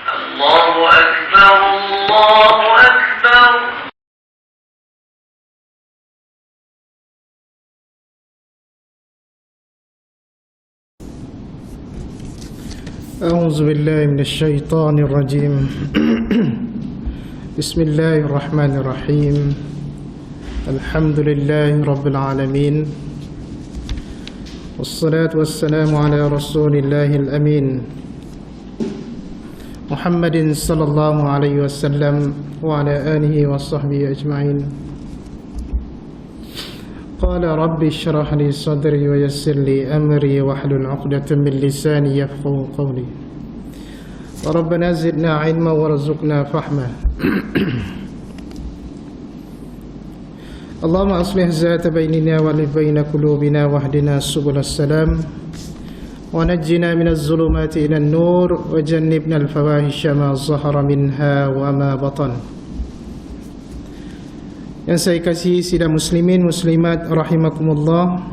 الله أكبر الله أكبر. أعوذ بالله من الشيطان الرجيم. بسم الله الرحمن الرحيم. الحمد لله رب العالمين، والصلاة والسلام على رسول الله الأمين محمد صلى الله عليه وسلم وعلى آله وصحبه أجمعين. قال رب اشرح لي صدري ويسر لي أمري واحلل عقدة من لساني يفقهوا قولي. ربنا زدنا علما وارزقنا فهما. اللهم أصلح ذات بيننا وألف بين قلوبنا واهدنا سبل السلام ونجنا من الظلمات إلى النور وجنبنا الفواحش ما ظهر منها وما بطن. Yang saya kasihi sidang muslimin muslimat rahimakumullah.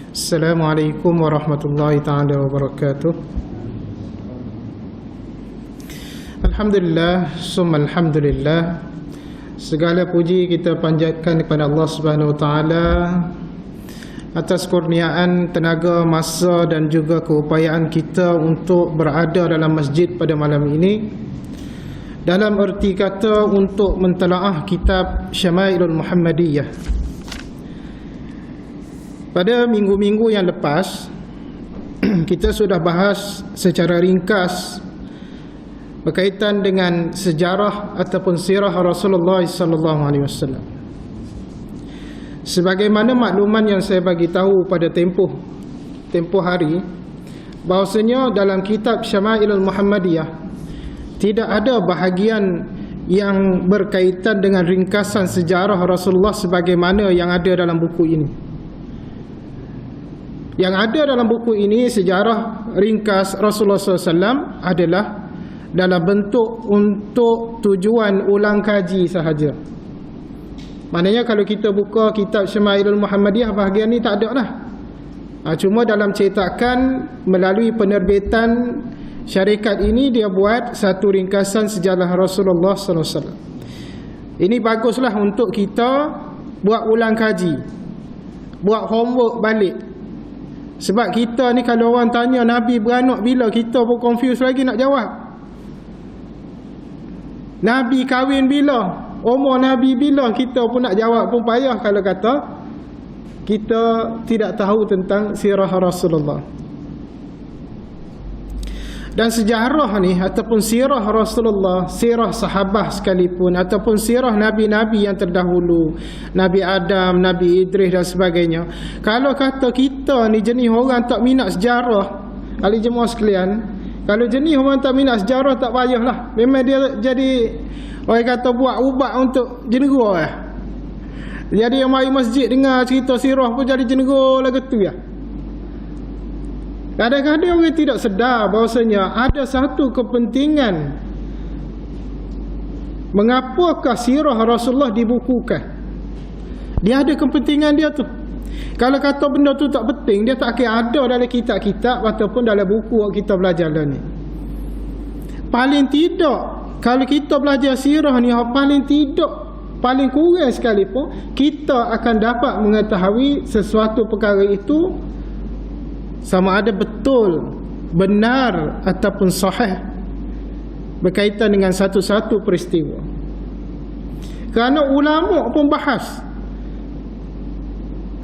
Assalamualaikum warahmatullahi taala wabarakatuh. Alhamdulillah, summa alhamdulillah. Segala puji kita panjatkan kepada Allah Subhanahu wa taala atas kurniaan tenaga, masa dan juga keupayaan kita untuk berada dalam masjid pada malam ini. Dalam erti kata untuk mentelaah kitab Syama'ilul Muhammadiyah. Pada minggu-minggu yang lepas kita sudah bahas secara ringkas berkaitan dengan sejarah ataupun sirah Rasulullah sallallahu alaihi wasallam. Sebagaimana makluman yang saya bagi tahu pada tempoh hari, bahawasanya dalam kitab Syama'ilul Muhammadiyah tidak ada bahagian yang berkaitan dengan ringkasan sejarah Rasulullah sebagaimana yang ada dalam buku ini. Yang ada dalam buku ini, sejarah ringkas Rasulullah SAW adalah dalam bentuk untuk tujuan ulang kaji sahaja. Maknanya kalau kita buka kitab Syama'ilul Muhammadiyah, bahagian ni tak ada lah. Cuma dalam cetakan melalui penerbitan syarikat ini, dia buat satu ringkasan sejarah Rasulullah SAW. Ini baguslah untuk kita buat ulang kaji, buat homework balik. Sebab kita ni kalau orang tanya Nabi beranak bila, kita pun confuse lagi nak jawab. Nabi kahwin bila, umur Nabi bila, kita pun nak jawab pun payah kalau kata kita tidak tahu tentang sirah Rasulullah. Dan sejarah ni ataupun sirah Rasulullah, sirah sahabat sekalipun, ataupun sirah Nabi-Nabi yang terdahulu, Nabi Adam, Nabi Idris dan sebagainya, kalau kata kita ni jenis orang tak minat sejarah, ahli jemaah sekalian, kalau jenis orang tak minat sejarah, tak payahlah. Memang dia jadi, orang kata, buat ubat untuk jenera lah. Jadi yang mari masjid dengar cerita sirah pun jadi jenera lah gitu ya. Kadang-kadang orang tidak sedar bahawasanya ada satu kepentingan mengapakah sirah Rasulullah dibukukan. Dia ada kepentingan dia tu. Kalau kata benda tu tak penting, dia tak akan ada dalam kitab-kitab ataupun dalam buku kita belajar ni. Paling tidak, kalau kita belajar sirah ni, paling tidak, paling kurang sekalipun, kita akan dapat mengetahui sesuatu perkara itu sama ada betul, benar ataupun sahih berkaitan dengan satu-satu peristiwa. Kerana ulama pun bahas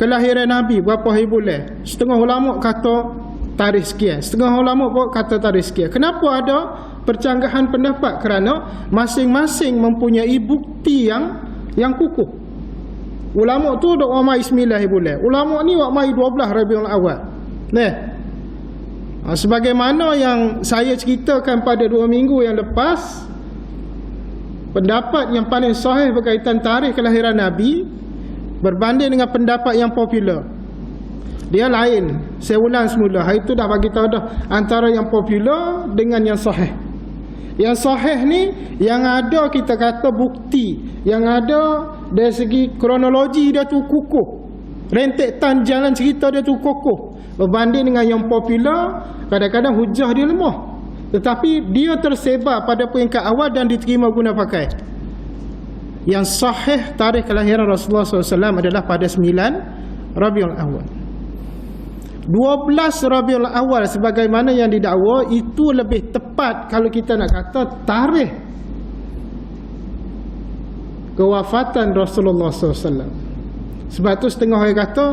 kelahiran Nabi berapa hari bulan. Setengah ulama kata tarikh sekian, setengah ulama pun kata tarikh sekian. Kenapa ada percanggahan pendapat? Kerana masing-masing mempunyai bukti yang kukuh. Ulama tu dok mai 9 hari bulan, ulama ni wak mai 12 Rabiul Awal. Sebagaimana yang saya ceritakan pada 2 minggu yang lepas, pendapat yang paling sahih berkaitan tarikh kelahiran Nabi berbanding dengan pendapat yang popular, dia lain. Saya ulang semula, hari itu dah bagi tahu dah, antara yang popular dengan yang sahih. Yang sahih ni, yang ada kita kata bukti, yang ada dari segi kronologi dia tu kukuh, rentetan jalan cerita dia tu kokoh. Berbanding dengan yang popular, kadang-kadang hujah dia lemah. tetapi dia tersebar pada peringkat awal dan diterima guna pakai. Yang sahih tarikh kelahiran Rasulullah SAW adalah pada 9 Rabiul Awal. 12 Rabiul Awal sebagaimana yang didakwa itu lebih tepat kalau kita nak kata tarikh kewafatan Rasulullah SAW. Sebab tu setengah orang kata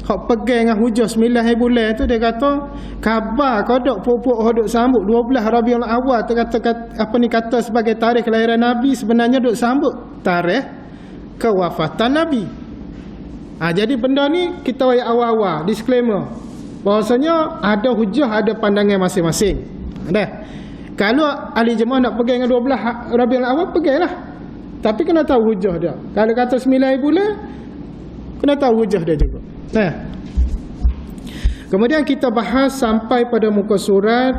hak pegang dengan hujah 9 bulan tu, dia kata khabar kodok pupuk hodok sambut 12 Rabiul Awal tu kata sebagai tarikh kelahiran Nabi, sebenarnya duk sambut tarikh kewafatan Nabi. Jadi benda ni kita ayat awal-awal disclaimer bahawasanya ada hujah, ada pandangan masing-masing. Kalau ahli jemaah nak pegang dengan 12 Rabiul Awal, peganglah, tapi kena tahu hujah dia. Kalau kata 9 bulan, kena tahu hujah dia juga. Kemudian kita bahas sampai pada muka surat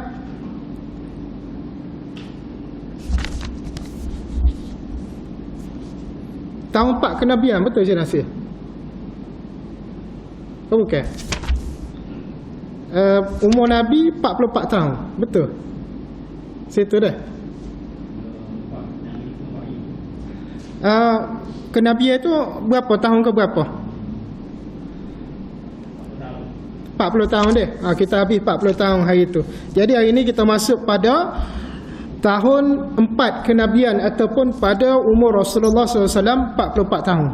tahun 4 kenabian. Betul je Nasir? Oh bukan? Umur Nabi 44 tahun. Betul? Situ dah. Kenabian itu berapa tahun ke berapa? 40 tahun dia. Kita habis 40 tahun hari itu. Jadi hari ini kita masuk pada tahun 4 kenabian ataupun pada umur Rasulullah SAW 44 tahun.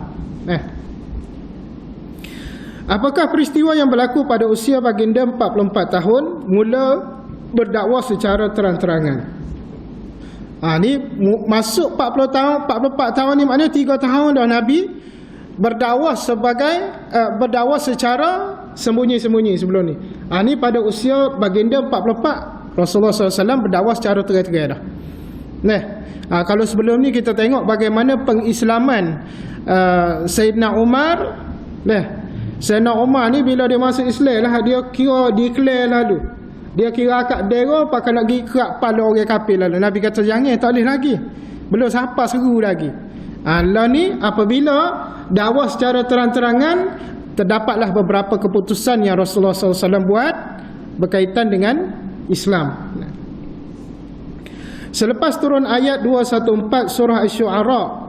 Apakah peristiwa yang berlaku pada usia baginda 44 tahun mula berdakwah secara terang-terangan? Ni masuk 40 tahun, 44 tahun ni maknanya 3 tahun dah Nabi berdakwah berdakwah secara sembunyi-sembunyi sebelum ni. Ni pada usia baginda 44 Rasulullah SAW berdakwah secara terang-terangan dah. Kalau sebelum ni kita tengok bagaimana pengislaman Sayyidina Umar. Sayyidina Umar ni bila dia masuk Islam lah, dia kira declare lalu. Dia kira akak dera pakai nak pergi kerak kepala orang kafir lalu. Nabi kata jangan, tak boleh lagi. Belum siapa seru lagi. Lah ni apabila dakwah secara terang-terangan, terdapatlah beberapa keputusan yang Rasulullah SAW buat berkaitan dengan Islam. Selepas turun ayat 214 surah Asy-Syu'ara,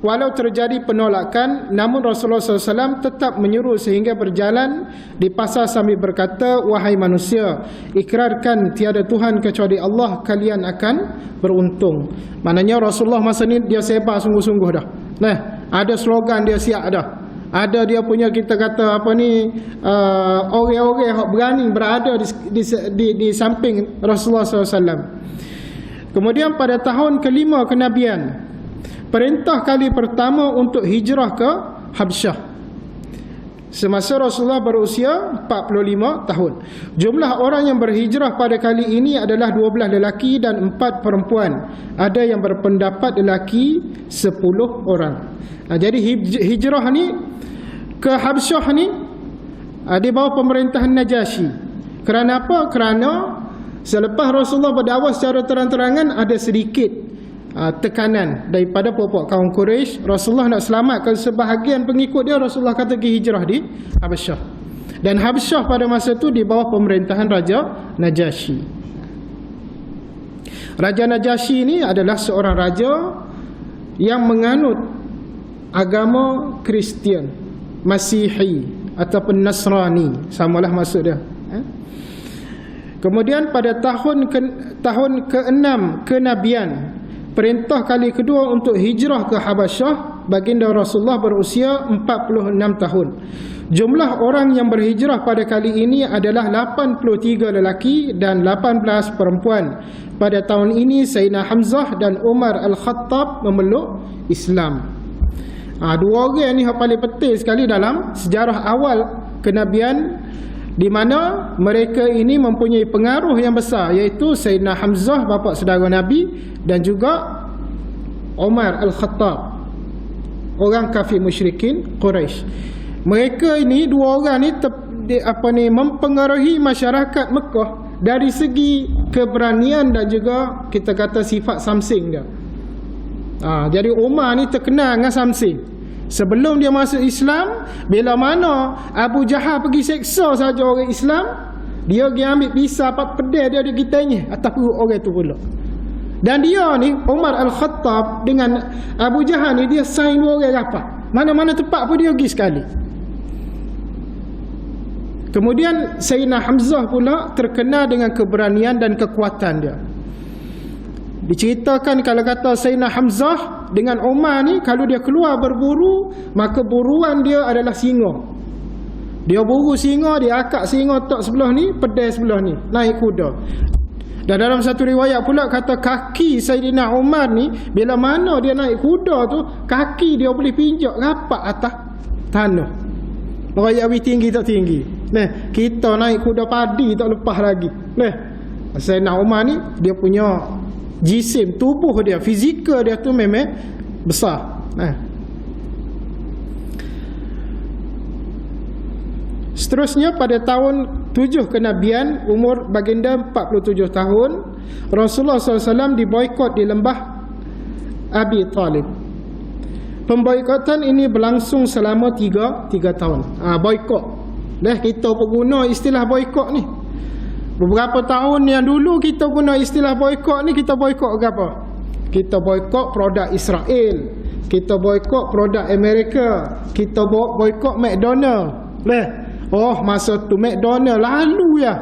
walau terjadi penolakan, namun Rasulullah SAW tetap menyuruh sehingga berjalan di pasar sambil berkata, wahai manusia, ikrarkan tiada Tuhan kecuali Allah, kalian akan beruntung. Maknanya Rasulullah masa ni dia sebar sungguh-sungguh dah. Ada slogan dia siap dah. Ada dia punya, kita kata apa ni, orang-orang yang berani berada di samping Rasulullah SAW. Kemudian pada tahun kelima kenabian, perintah kali pertama untuk hijrah ke Habsyah. Semasa Rasulullah berusia 45 tahun. Jumlah orang yang berhijrah pada kali ini adalah 12 lelaki dan 4 perempuan. Ada yang berpendapat lelaki 10 orang. Jadi hijrah ni ke Habsyah ni di bawah pemerintahan Najasyi. Kerana apa? Kerana selepas Rasulullah berdakwah secara terang-terangan, ada sedikit tekanan daripada pokok kaum Quraisy. Rasulullah nak selamatkan sebahagian pengikut dia, Rasulullah kata pergi hijrah di Habsyah. Dan Habsyah pada masa itu di bawah pemerintahan Raja Najasyi. Raja Najasyi ini adalah seorang raja yang menganut agama Kristian, Masihi ataupun Nasrani, samalah maksud dia. Kemudian pada tahun ke-6 kenabian, perintah kali kedua untuk hijrah ke Habasyah, baginda Rasulullah berusia 46 tahun. Jumlah orang yang berhijrah pada kali ini adalah 83 lelaki dan 18 perempuan. Pada tahun ini Sayyidina Hamzah dan Umar Al-Khattab memeluk Islam. Dua orang ni yang paling penting sekali dalam sejarah awal kenabian, di mana mereka ini mempunyai pengaruh yang besar, iaitu Sayyidina Hamzah, bapa saudara Nabi, dan juga Umar Al-Khattab, orang kafir musyrikin Quraisy. Mereka ini dua orang ni mempengaruhi masyarakat Mekah dari segi keberanian dan juga kita kata sifat samsing dia. Jadi Umar ni terkenal dengan samsing. Sebelum dia masuk Islam, bila mana Abu Jahal pergi seksa saja orang Islam, Dia pergi ambil pisau apa pedal dia pergi tanya atas perut orang tu pula. Dan dia ni Umar Al-Khattab dengan Abu Jahal ni dia sign dua orang rapat. Mana-mana tempat pun dia pergi sekali. Kemudian Sayyidina Hamzah pula terkenal dengan keberanian dan kekuatan dia. Diceritakan kalau kata Sayyidina Hamzah dengan Umar ni, kalau dia keluar berburu, maka buruan dia adalah singa. Dia buru singa, dia akak singa tok sebelah ni, pedai sebelah ni, naik kuda. Dan dalam satu riwayat pula kata kaki Sayyidina Umar ni, bila mana dia naik kuda tu, kaki dia boleh pinjak rapat atas tanah. Raya awi tinggi tak tinggi. Nah, kita naik kuda padi tak lepas lagi. Nah, Sayyidina Umar ni dia punya jisim, tubuh dia, fizikal dia tu memang besar. Nah. Seterusnya pada tahun 7 kenabian, umur baginda 47 tahun, Rasulullah SAW diboikot di lembah Abi Talib. Pemboikotan ini berlangsung selama 3 tahun. Boikot. Dah kita guna istilah boikot ni. Beberapa tahun yang dulu kita guna istilah boikot ni, kita boikot apa? Kita boikot produk Israel, kita boikot produk Amerika, kita boikot McDonald. Oh, masa tu McDonald lalu ya.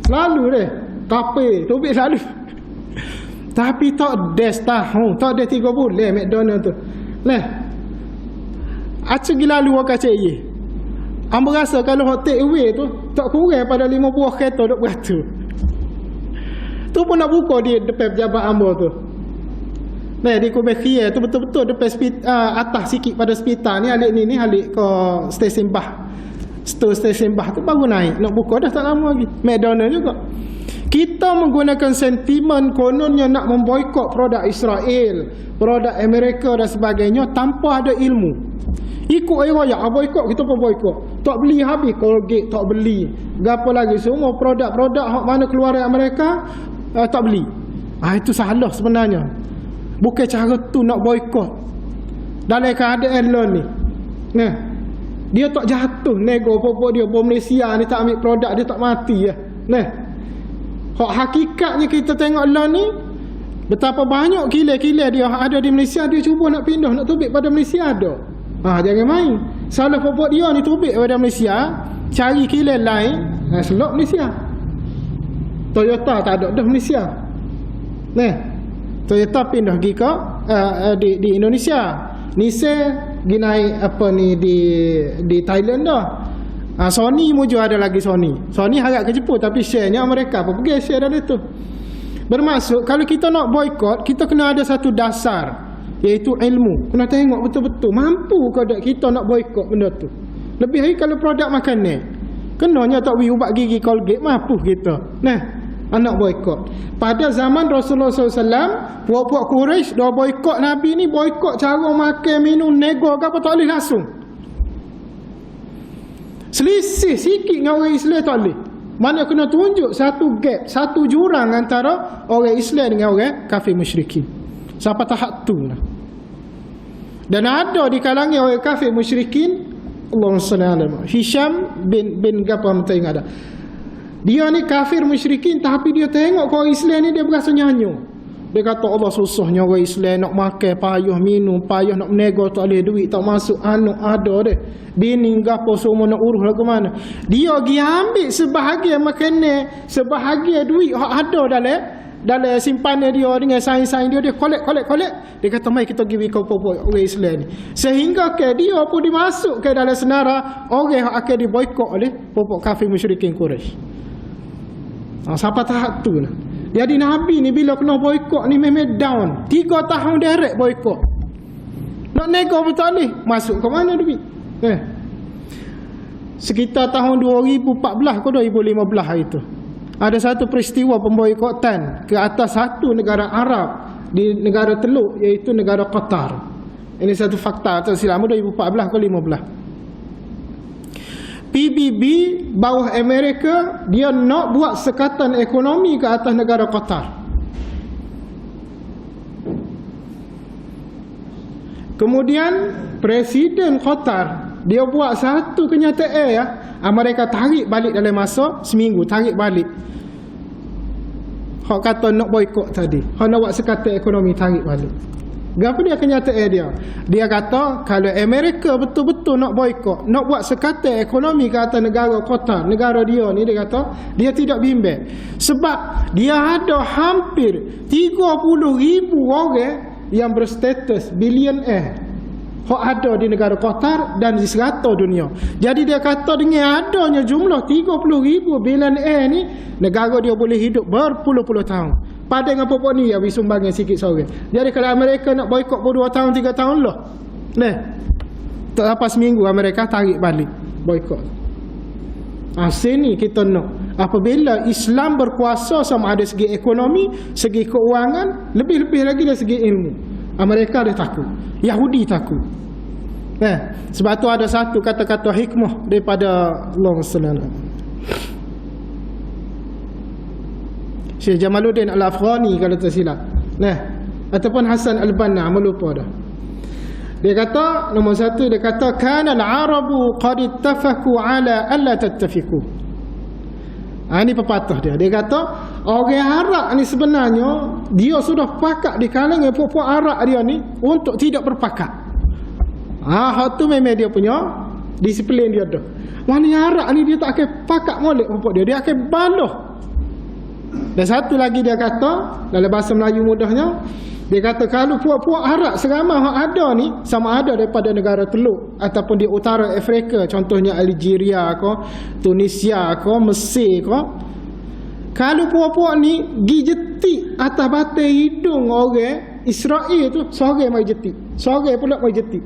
Lalu deh. Kape, tubik lalu. Tapi tak des tahun, tak ada 3 bulan McDonald tu. Acah gila lalu wakak cik ye. Amba rasa kalau hot take away tu tak kurang pada 5 buah kereta duk beratur. Tu pun nak buka di depan pejabat amba tu. Di Kubekhia tu betul-betul depan atas sikit pada hospital ni, alik ni alik ke stesen bah. Stesen bah tu baru naik. Nak buka dah tak lama lagi. McDonald juga. Kita menggunakan sentimen kononnya nak memboikot produk Israel, produk Amerika dan sebagainya tanpa ada ilmu. Ikut air raya, boikot kita pun boikot. Tak beli habis Colgate, tak beli. Gapo lagi semua produk-produk hak mana keluar dari Amerika tak beli. Itu salah sebenarnya. Bukan cara tu nak boikot. Dalam keadaan lain ni. Dia tak jatuh nego popok dia bom Malaysia ni tak ambil produk dia tak mati ya. Hak hakikatnya kita tengok lah ni, betapa banyak kile-kile dia ada di Malaysia, dia cuba nak pindah, nak tubik pada Malaysia ada. Jangan main. Salah popok dia ni tubik pada Malaysia, cari kile lain, selok Malaysia. Toyota tak ada dah Malaysia. Toyota pindah pergi ke di Indonesia. Nissan pergi naik apa ni di Thailand dah. Sony muju ada lagi Sony harap ke Jepun tapi share-nya mereka apa pergi share dari tu. Bermaksud kalau kita nak boikot, kita kena ada satu dasar, iaitu ilmu. Kena tengok betul-betul mampu ke tak kita nak boikot benda tu. Lebih lagi kalau produk makanan, kenanya tak beli ubat gigi Colgate mampu kita. Anak boikot. Pada zaman Rasulullah SAW, puak-puak Quraisy dah boikot Nabi ni, boikot cara makan, minum, nego ke apa tak boleh langsung. Selisih sikit dengan orang Islam tak boleh. Mana kena tunjuk satu gap, satu jurang antara orang Islam dengan orang kafir musyrikin. Sampai tahap tu lah. Dan ada di kalangan orang kafir musyrikin, Allahumma salli ala Muhammad, Hisham bin Gapam tak ingat dah. Dia ni kafir musyrikin tapi dia tengok orang Islam ni dia berasa nyanyo. Dia kata Allah susahnya orang Islam nak makan, payah minum, payah nak menego, tak boleh duit, tak masuk anak ada deh. Bini gapo semua nak urus lah ke mana. Dia pergi ambil sebahagian makanan, sebahagian duit hak ada dalam simpanan dia dengan saing-saing dia collect. Dia kata mai kita pergi ke popok orang Islam ni. Sehingga ke dia pun dimasukkan dalam senara orang yang akan diboikot oleh popok kafir musyrikin Quraisy. Sampai tahap tu lah. Jadi Nabi ni bila kena boikot ni memang down. 3 tahun direct boikot. Nak nego pun tak boleh. Masuk ke mana duit? Sekitar tahun 2014 ke 2015 itu, ada satu peristiwa pemboikotan ke atas satu negara Arab di negara Teluk, iaitu negara Qatar. Ini satu fakta tak silap 2014 ke 2015. PBB bawah Amerika dia nak buat sekatan ekonomi ke atas negara Qatar. Kemudian Presiden Qatar dia buat satu kenyataan Amerika tarik balik dalam masa seminggu, tarik balik. Hak kata nak boikot tadi, hak nak buat sekatan ekonomi, tarik balik. Apa dia kenyataan dia? Dia kata kalau Amerika betul-betul nak boikot, nak buat sekatan ekonomi ke atas negara kota, negara dia ni, dia kata dia tidak bimbang. Sebab dia ada hampir 30,000 orang yang berstatus billionaire hak ada di negara Qatar dan di serata dunia. Jadi dia kata dengan adanya jumlah 30,000 billionaire ni, negara dia boleh hidup berpuluh-puluh tahun. Pada dengan pokok ni yang sumbangkan sikit sore. Jadi kalau Amerika nak boikot per 2 tahun 3 tahun lah. Tak lepas seminggu Amerika tarik balik boikot. Sini kita nak apabila Islam berkuasa sama ada segi ekonomi, segi keuangan, lebih-lebih lagi dari segi ilmu. Amerika dia takut, Yahudi takut. Sebab tu ada satu kata-kata hikmah daripada Allah SWT. Syekh Jamaluddin Al-Afghani kalau tak silap. Ataupun Hasan Al-Banna, melupa dah. Dia kata nombor 1, dia kata kana al-arabu qad ittafaku ala alla tattafiqu. Ini pepatah dia. Dia kata orang Arab ni sebenarnya dia sudah pakat di kalangan puak-puak Arab dia ni untuk tidak berpakat. Hak tu memang dia punya disiplin dia dah. Mana Arab ni dia tak akan pakat molek puak dia. Dia akan baloh. Dan satu lagi dia kata dalam bahasa Melayu mudahnya, dia kata kalau puak-puak Arab seramai yang ada ni, sama ada daripada negara Teluk ataupun di utara Afrika, contohnya Algeria ke, Tunisia ke, Mesir ke, kalau puak-puak ni gi jetik atas batai hidung orang Israel tu, seorang mai jetik, seorang pula mai jetik,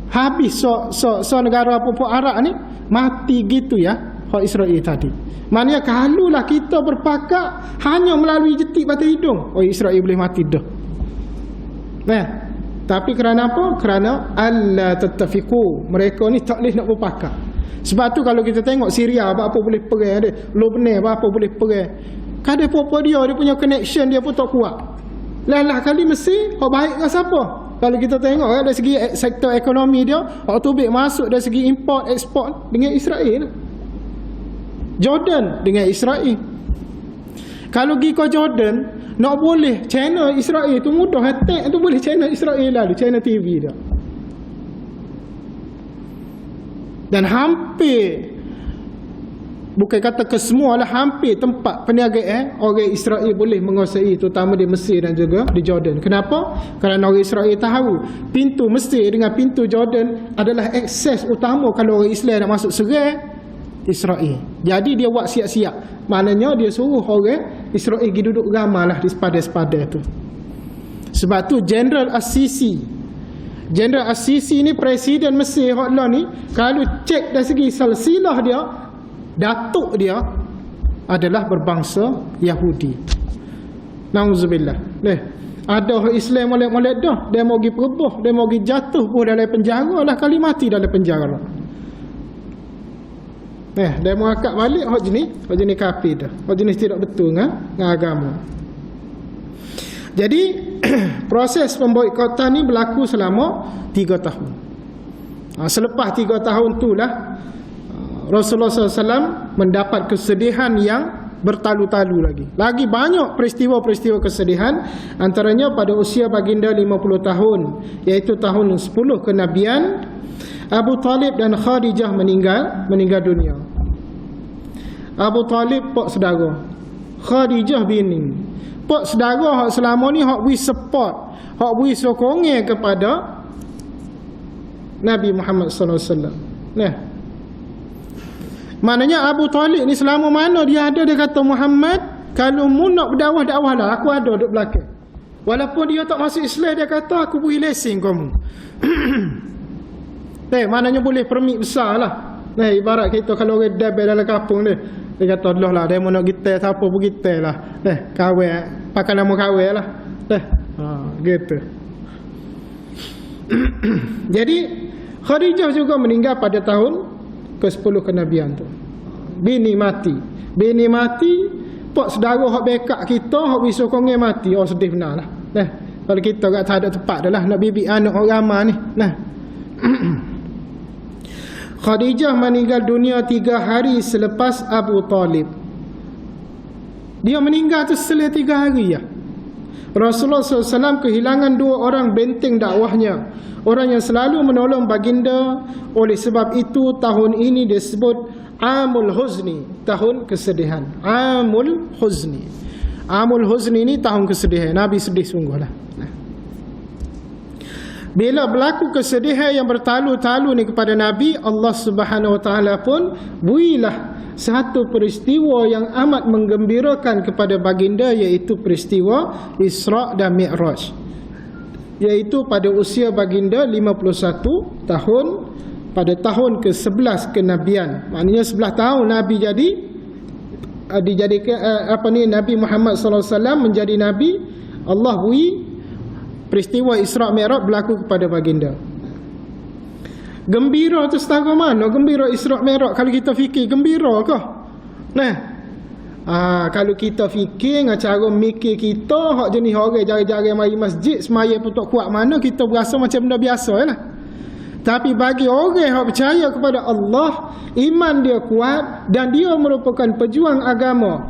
habis so negara puak-puak Arab ni mati gitu ya hak Israel tadi. Maknanya kalaulah kita berpakat hanya melalui jetik batai hidung, Israel boleh mati dah. Tapi kerana apa? Kerana alla tattafiqu. Mereka ni tak boleh nak berpakat. Sebab tu kalau kita tengok Syria apa boleh perang dia, Lebanon apa boleh perang. Kadang apa dia punya connection dia pun tak kuat. Lah kali Mesir hak baik dengan siapa? Kalau kita tengok dari segi sektor ekonomi dia, hak tubik masuk dari segi import ekspor dengan Israel. Jordan dengan Israel. Kalau pergi ke Jordan, nak boleh channel Israel tu mudah, attack tu boleh channel Israel lalu, channel TV dia. Dan hampir, bukan kata kesemualah, hampir tempat perniagaan orang Israel boleh menguasai, terutama di Mesir dan juga di Jordan. Kenapa? Kerana orang Israel tahu pintu Mesir dengan pintu Jordan adalah akses utama kalau orang Islam nak masuk serang Israel. Jadi dia buat siap-siap. Maknanya dia suruh orang Israel pergi duduk ramalah di sepadan-sepadan tu. Sebab tu General As-Sisi ni presiden Mesir hotlah ni, kalau cek dari segi silsilah dia, datuk dia adalah berbangsa Yahudi. Nauzubillah. Ada orang Islam molek-molek dah, dia mau pergi perebuh, dia mau pergi jatuh pun dalam penjara lah, kali mati dalam penjara. Dia mengakak balik hak jenis kafir dah. Hak jenis tidak betul dengan agama. Jadi proses pemboikotan ni berlaku selama 3 tahun. Selepas 3 tahun itulah Rasulullah SAW mendapat kesedihan yang bertalu-talu lagi. Lagi banyak peristiwa-peristiwa kesedihan, antaranya pada usia baginda 50 tahun, iaitu tahun 10 kenabian, Abu Talib dan Khadijah meninggal dunia. Abu Talib pak saudara, Khadijah bini. Pak saudara hak selama ni hak beri support, hak beri sokongan kepada Nabi Muhammad sallallahu alaihi wasallam. Maknanya Abu Talib ni selama mana dia ada, dia kata Muhammad, kalau mu nak berdakwah lah, aku ada duduk belakang. Walaupun dia tak masuk Islam, dia kata aku beri lesen kamu. Maknanya boleh permit besar lah. Ibarat kita kalau orang dabel dalam kampung dia kata Allah lah, dia mau nak gitar siapa pun gitar lah. Kawin, pakai nama kawin lah. Gitu. Jadi Khadijah juga meninggal pada tahun ke-10 kenabian tu. Bini mati, pak saudara hak backup kita, hak beri sokongan mati. Sedih benar lah. Kalau kita tak ada tempat dah lah nak bibik anak orang ramai ni. Khadijah meninggal dunia 3 hari selepas Abu Talib. Dia meninggal tu setelah 3 hari ya. Rasulullah SAW kehilangan 2 orang benteng dakwahnya, orang yang selalu menolong baginda. Oleh sebab itu tahun ini disebut Amul Huzni, tahun kesedihan. Amul Huzni. Amul Huzni ini tahun kesedihan. Nabi sedih sungguhlah. Bila berlaku kesedihan yang bertalu-talu ni kepada Nabi, Allah Subhanahu Wa Taala pun builah satu peristiwa yang amat menggembirakan kepada baginda, iaitu peristiwa Isra' dan Mi'raj, iaitu pada usia baginda 51 tahun pada tahun ke-11 kenabian. Maknanya 11 tahun Nabi dijadikan Nabi Muhammad sallallahu alaihi wasallam menjadi nabi. Allah bui peristiwa Isra' Mi'raj berlaku kepada baginda. Gembira tu setara mana gembira Isra' Mi'raj? Kalau kita fikir gembira ke? Kalau kita fikir dengan cara mikir kita, hak jenis orang jari-jari mari masjid semaya pun tak kuat mana, kita berasa macam benda biasa lah. Tapi bagi orang yang percaya kepada Allah, iman dia kuat dan dia merupakan pejuang agama,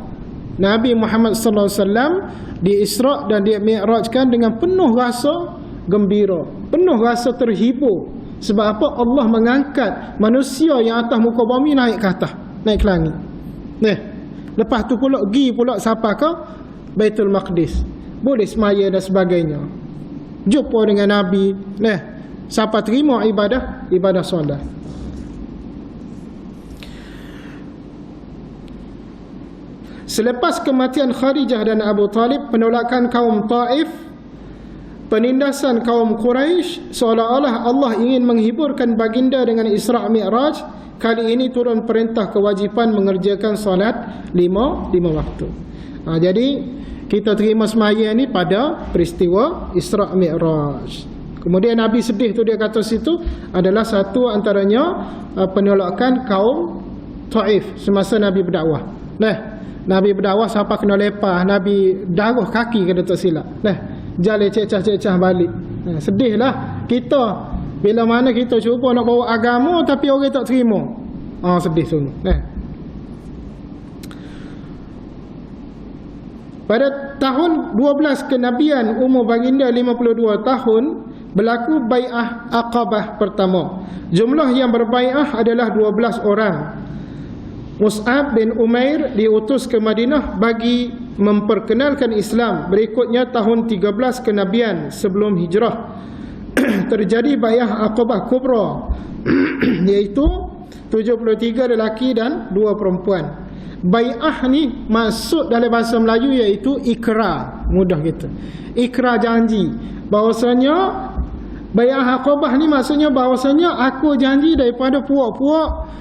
Nabi Muhammad sallallahu alaihi wasallam di Isra' dan dia Mi'rajkan dengan penuh rasa gembira, penuh rasa terhibur. Sebab apa? Allah mengangkat manusia yang atas muka bumi naik ke atas, naik ke langit. Lepas tu pula pergi pula siapa ke Baitul Maqdis, boleh semaya dan sebagainya, jumpa dengan Nabi. Siapa terima ibadah solat. Selepas kematian Khadijah dan Abu Talib, penolakan kaum Taif, penindasan kaum Quraisy, seolah-olah Allah ingin menghiburkan baginda dengan Isra' Mi'raj. Kali ini turun perintah kewajipan mengerjakan solat 5 waktu. Jadi kita terima semaya ni pada peristiwa Isra' Mi'raj. Kemudian Nabi sedih tu, dia kata situ adalah satu antaranya penolakan kaum Taif semasa Nabi berdakwah. Nabi berdakwah siapa kena lepah, Nabi darah kaki kena tak silap. Jalan cecah-cecah balik. Sedihlah kita bila mana kita cuba nak bawa agama tapi orang tak terima. Sedih sungguh. Pada tahun 12 kenabian, umur baginda 52 tahun, berlaku bai'ah Aqabah pertama. Jumlah yang berbai'ah adalah 12 orang. Mus'ab bin Umair diutus ke Madinah bagi memperkenalkan Islam. Berikutnya tahun 13 kenabian sebelum hijrah terjadi bai'ah Aqabah Kubra, iaitu 73 lelaki dan 2 perempuan. Bai'ah ni masuk dalam bahasa Melayu iaitu ikrar, mudah gitu. Ikrar janji bahawasanya bai'ah Aqabah ni maksudnya bahawasanya aku janji daripada puak-puak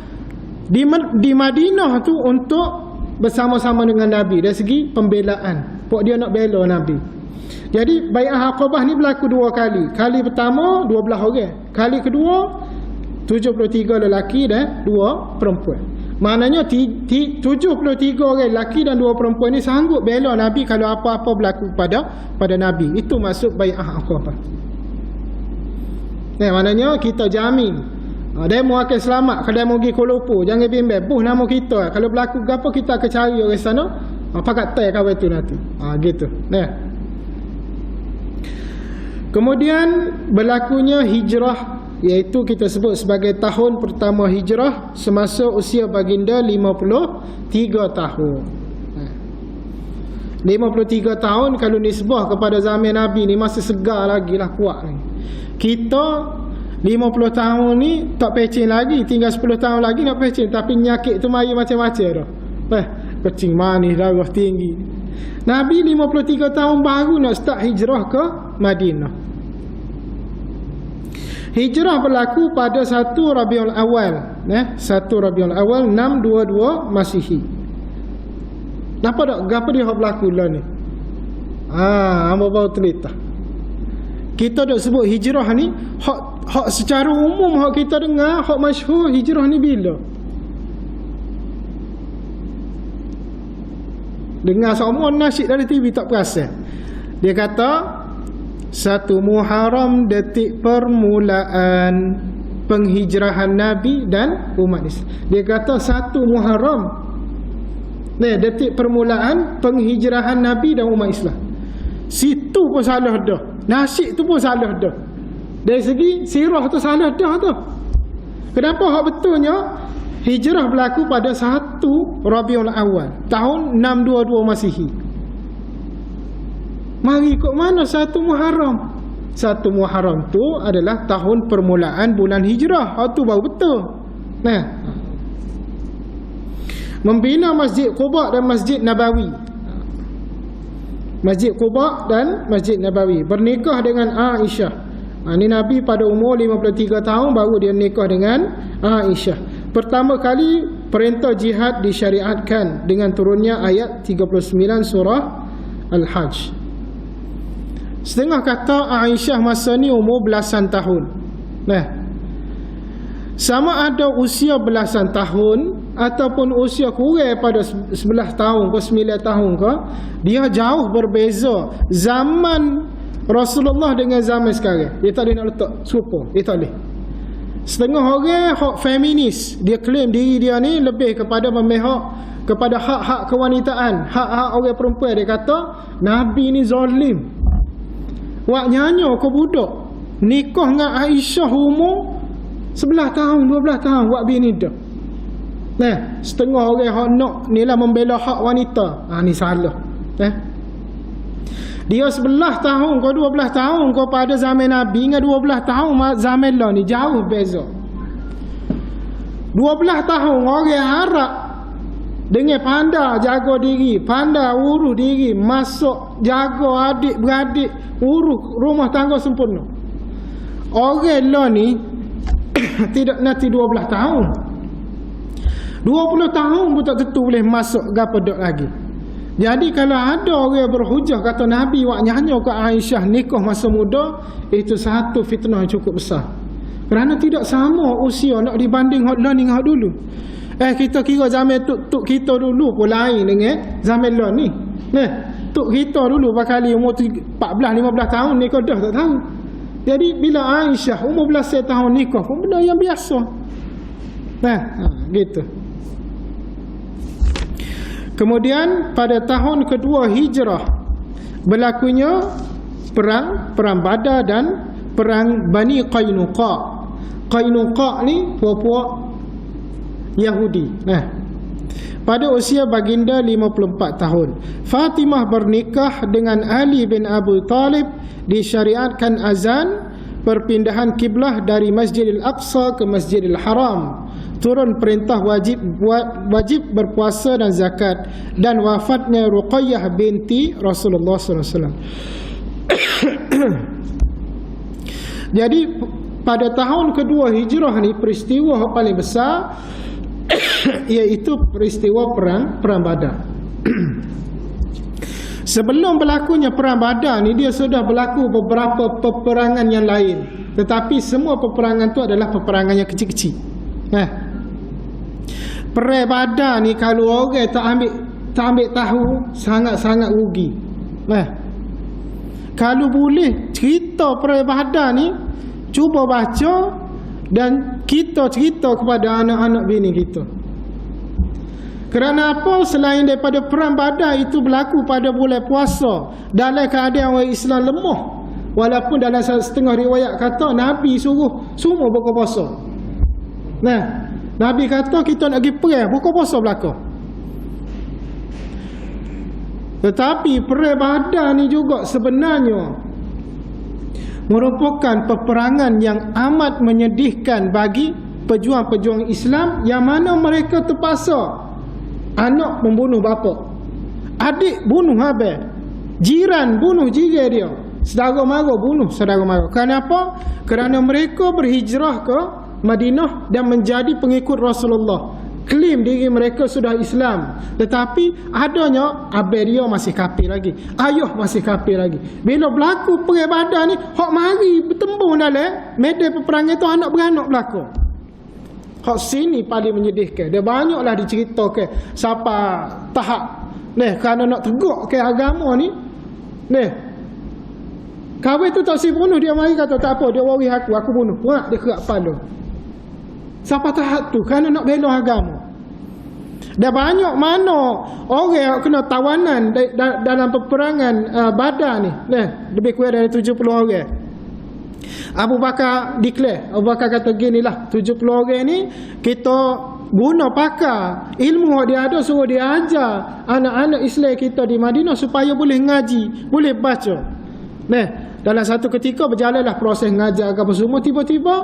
di Madinah tu untuk bersama-sama dengan Nabi dari segi pembelaan. Puak dia nak bela Nabi. Jadi bai'ah Aqabah ni berlaku 2 kali. Kali pertama 12 orang. Kali kedua 73 lelaki dan 2 perempuan. Maknanya 73 orang lelaki dan 2 perempuan ni sanggup bela Nabi kalau apa-apa berlaku pada Nabi. Itu maksud bai'ah Aqabah. Maknanya kita jamin demo akan selamat. Kalau demo pergi Kuala Lumpur, jangan bimbang buh nama kita. Kalau berlaku apa kita akan cari orang sana, pakat tai kawan tu nanti. Gitu. Kemudian berlakunya hijrah, iaitu kita sebut sebagai tahun pertama hijrah, semasa usia baginda 53 tahun. 53 tahun kalau nisbah kepada zaman Nabi ni masih segar lagi lah, kuat lagi. Kita 50 tahun ni tak pecing lagi, tinggal 10 tahun lagi nak pecing, tapi nyakit tu mari macam-macam dah. Kecing manis, darah tinggi. Nabi 53 tahun baru nak start hijrah ke Madinah. Hijrah berlaku pada 1 Rabiul Awal, 1 Rabiul Awal 622 Masihi. Nampak tak gapo dia berlaku lah ni? Hamba baru terletak. Kita dah sebut hijrah ni hak secara umum, hak kita dengar, hak masyhur hijrah ni bila? Dengar semua nasyid dari TV tak perasan. Dia kata 1 Muharram detik permulaan penghijrahan Nabi dan umat Islam. Dia kata 1 Muharram. Detik permulaan penghijrahan Nabi dan umat Islam. Situ pun salah dah. Nasyid tu pun salah dah. Dari segi sirah tu salah dah tu. Kenapa hak betulnya hijrah berlaku pada 1 Rabiul Awal tahun 622 Masihi. Mari ikut mana 1 Muharram? 1 Muharram tu adalah tahun permulaan bulan hijrah. Hak tu baru betul. Nah. Membina Masjid Quba dan Masjid Nabawi. Masjid Quba dan Masjid Nabawi. Bernikah dengan Aisyah. Ini Nabi pada umur 53 tahun baru dia nikah dengan Aisyah. Pertama kali perintah jihad disyariatkan dengan turunnya ayat 39 surah Al-Hajj. Setengah kata Aisyah masa ni umur belasan tahun. Nah, sama ada usia belasan tahun ataupun usia kurang pada 11 tahun ke 9 tahun ke, dia jauh berbeza zaman Rasulullah dengan zaman sekarang. Dia tak boleh nak letak serupa. Dia tak boleh. Setengah orang hak feminis, dia claim diri dia ni lebih kepada memihak kepada hak-hak kewanitaan, hak-hak orang perempuan. Dia kata Nabi ni zalim. Wak nyanyo ke budak nikah dengan Aisyah umur 11 tahun, 12 tahun wak bini dah. Nah, setengah orang hak nak ni lah membela hak wanita. Ni salah. Dia 11 tahun ke 12 tahun ke pada zaman Nabi dengan 12 tahun zaman lah ni jauh beza. 12 tahun orang Arab dengan pandai jaga diri, pandai urus diri, masuk jaga adik-beradik, urus rumah tangga sempurna. Orang lah ni tidak nanti 12 tahun. 20 tahun pun tak tentu boleh masuk gapo dak lagi. Jadi kalau ada orang berhujah kata Nabi wak nyanyo ke Aisyah nikah masa muda, itu satu fitnah yang cukup besar. Kerana tidak sama usia nak dibanding hak lah dengan hak dulu. Kita kira zaman tuk kita dulu pun lain dengan zaman lah ni. Tuk kita dulu bakali umur 14 15 tahun nikah dah tak tahu. Jadi bila Aisyah umur belasan tahun nikah pun benda yang biasa. Gitu. Kemudian pada tahun kedua hijrah berlakunya perang Badar dan perang Bani Qainuqa. Qainuqa ni puak-puak Yahudi. Pada usia baginda 54 tahun, Fatimah bernikah dengan Ali bin Abu Talib, disyariatkan azan, perpindahan kiblah dari Masjidil Aqsa ke Masjidil Haram, turun perintah wajib berpuasa dan zakat, dan wafatnya Ruqayyah binti Rasulullah SAW. Jadi pada tahun kedua hijrah ni peristiwa yang paling besar iaitu peristiwa perang Badar. Sebelum berlakunya perang Badar ni dia sudah berlaku beberapa peperangan yang lain, tetapi semua peperangan tu adalah peperangan yang kecil-kecil. Perang Badar ni kalau orang tak ambil tahu sangat-sangat rugi. Kalau boleh cerita perang Badar ni, cuba baca dan kita cerita kepada anak-anak bini kita. Kerana apa? Selain daripada perang Badar itu berlaku pada bulan puasa dalam keadaan orang Islam lemah, walaupun dalam setengah riwayat kata Nabi suruh semua buka puasa. Nabi kata kita nak pergi perang, buka puasa belakang. Tetapi perang Badar ni juga sebenarnya merupakan peperangan yang amat menyedihkan bagi pejuang-pejuang Islam, yang mana mereka terpaksa anak membunuh bapa, adik bunuh abang, jiran bunuh jiran dia, saudara mara bunuh saudara mara. Kenapa? Kerana mereka berhijrah ke Madinah dan menjadi pengikut Rasulullah. Klaim diri mereka sudah Islam, tetapi adanya abang dia masih kafir lagi, ayah masih kafir lagi. Bila berlaku perang Badar ni, hak mari bertembung dalam medan peperangan itu anak beranak berlaku. Hak sini paling menyedihkan. Dia banyaklah diceritakan siapa tahap kerana nak tegakkan agama ni. Kahwin tu tak si bunuh, dia mari kata tak apa, dia waris aku bunuh. Dia kerak kepala. Siapa tahap tu? Kerana nak bela agama. Dah banyak mana orang yang kena tawanan dalam peperangan Badar ni. Lebih kurang dari 70 orang. Abu Bakar declare, Abu Bakar kata ginilah, 70 orang ni kita guna pakar ilmu yang dia ada, suruh dia ajar anak-anak Islam kita di Madinah supaya boleh ngaji, boleh baca. Dalam satu ketika berjalanlah proses ngajar apa semua, tiba-tiba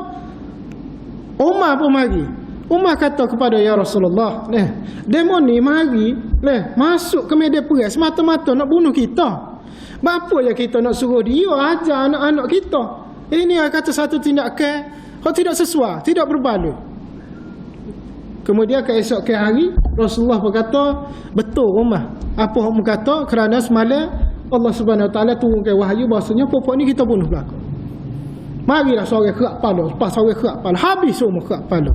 Umar pun mari. Umar kata kepada ya Rasulullah, demo ni mari masuk ke medan perang semata-mata nak bunuh kita. Apa yang kita nak suruh dia ajar anak-anak kita? Ini kata satu tindakan yang tidak sesuai, tidak berbaloi. Kemudian keesokan hari Rasulullah berkata, betul Umar apa kamu kata, kerana semalam Allah Subhanahu Wa Taala turunkan wahyu bahasanya pokok ni kita bunuh belaka. Marilah seorang kerak kepala, lepas seorang kerak kepala, habis semua kerak kepala.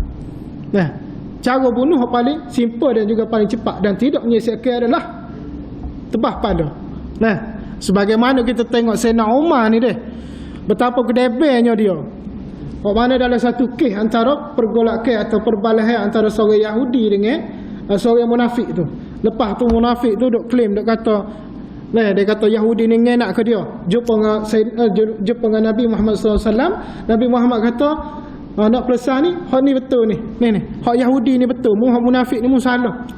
Cara bunuh yang paling simple dan juga paling cepat dan tidak menyisihkan adalah tebas kepala. Sebagaimana kita tengok Sayyidina Umar ni betapa kedebelnya dia. Mana dalam satu kes antara pergolakan atau perbalahan antara seorang Yahudi dengan seorang munafik tu. Lepas tu munafik tu duk claim, duk kata dia kata Yahudi ni ngenak ke dia. Jumpa dengan Nabi Muhammad SAW. Nabi Muhammad kata nak pelesah ni, hak ni betul ni. Hak Yahudi ni betul, hak munafik ni salah.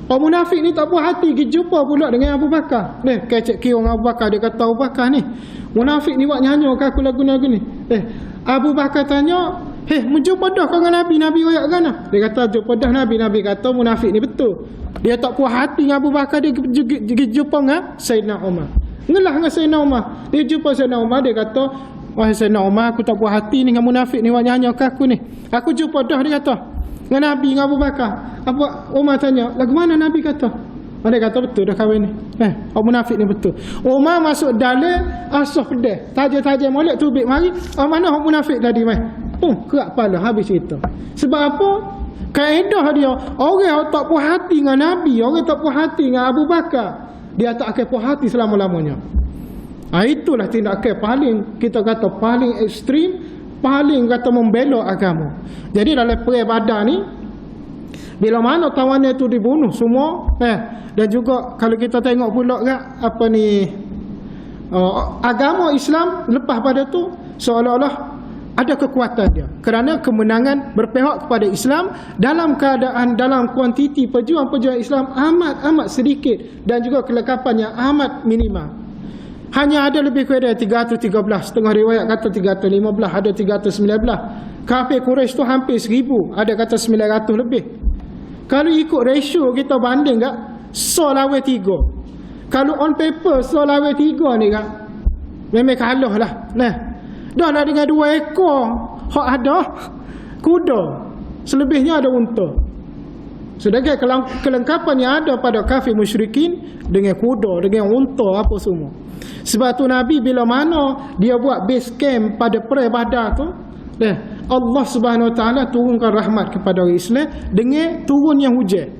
Hak munafik ni tak puas hati pergi jumpa pula dengan Abu Bakar. Kecek kirong Abu Bakar, dia kata Abu Bakar ni munafik ni buat nyanyi ke aku lagu-lagu ni. Abu Bakar tanya, menjumpa dah kau dengan Nabi, Nabi royak kan? Dia kata jumpa dah Nabi, Nabi kata munafik ni betul. Dia tak puas hati dengan Abu Bakar, dia pergi jumpa dengan Sayyidina Umar. Ngelah dengan Sayyidina Umar. Dia jumpa Sayyidina Umar, dia kata, wahai Sayyidina Umar, aku tak puas hati ni dengan munafik ni buat nyanyi ke aku ni. Aku jumpa dah, dia kata, dengan Nabi, dengan Abu Bakar. Umar tanya, lagu mana Nabi kata? Dia kata betul dah kahwin ni. Munafik ni betul. Umar masuk dalam asah pedas. Taja-taja molek tubik mari. Mana orang munafik tadi mai? Kerak kepala habis cerita. Sebab apa? Kaedah dia, orang yang tak puas hati dengan Nabi, orang tak puas hati dengan Abu Bakar, dia tak akan puas hati selama-lamanya. Itulah tindakan paling, kita kata paling ekstrim, paling kata membela agama. Jadi dalam perang Badar ni, bila mana tawanan itu dibunuh semua, dan juga kalau kita tengok pula apa ni, agama Islam lepas pada tu seolah-olah ada kekuatan dia, kerana kemenangan berpihak kepada Islam dalam keadaan, dalam kuantiti pejuang-pejuang Islam amat sedikit dan juga kelengkapan yang amat minimal. Hanya ada lebih kurang 313, setengah riwayat kata 315, ada 319. Kafir Quraisy tu hampir 1000, ada kata 900 lebih. Kalau ikut ratio kita banding so lawan 3. Kalau on paper so lawan 3 ni memang kalah lah. Dah lah dengan 2 ekor hak ada kuda, selebihnya ada unta. Sedangkan kelengkapan yang ada pada kafir musyrikin dengan kuda, dengan unta apa semua. Sebab tu Nabi bila mana dia buat base camp pada perang Badar tu, Allah Subhanahu Wa Taala turunkan rahmat kepada orang Islam dengan turunnya hujan.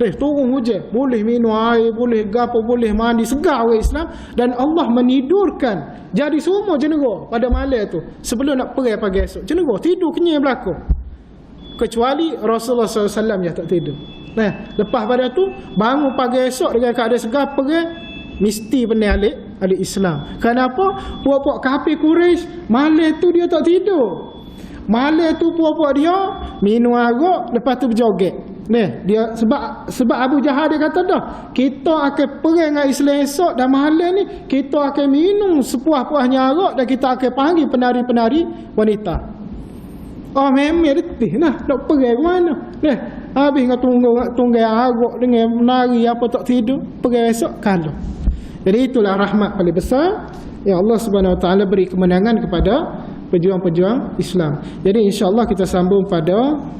Turun hujan, boleh minum air, boleh gapo, boleh mandi, segar orang Islam, dan Allah menidurkan jadi semua jenera pada malam tu sebelum nak perang pagi esok. Jenera tidur kenyang belaka. Kecuali Rasulullah SAW yang tak tidur. Lepas pada tu bangun pagi esok dengan keadaan segar, perang mesti benar alik Islam. Kenapa? Puak-puak kafir Quraisy malam tu dia tak tidur. Malam tu puak-puak dia minum arak, lepas tu berjoget. Dia sebab Abu Jahal dia kata dah, kita akan perang dengan Islam esok dan malam ni kita akan minum sepuas-puasnya arak dan kita akan panggil penari-penari wanita. Memang letih nak perang ke mana? Habis dengan tunggang arak dengan menari apa tak tidur, perang esok kalah. Jadi itulah rahmat paling besar yang Allah Subhanahu Wa Taala beri kemenangan kepada pejuang-pejuang Islam. Jadi insya-Allah kita sambung pada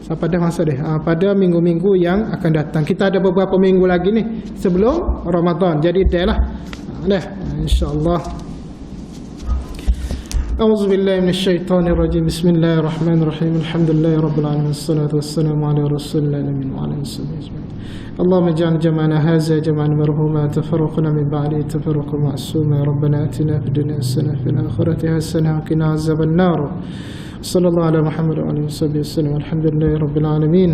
pada minggu-minggu yang akan datang. Kita ada beberapa minggu lagi ni sebelum Ramadan. Jadi dah lah. InsyaAllah. أعوذ بالله من الشيطان الرجيم. بسم الله الرحمن الرحيم. الحمد لله رب العالمين، الصلاة والسلام على رسول الله الأمين وعلى آله وصحبه أجمعين. اللهم اجعل جمعنا هذا جمعا مرحوما، تفرقنا من بعده تفرقا معصوما. ربنا آتنا في الدنيا حسنة وفي الآخرة حسنة وقنا عذاب النار. صلى الله على محمد وعلى آله وصحبه وسلم. الحمد لله رب العالمين.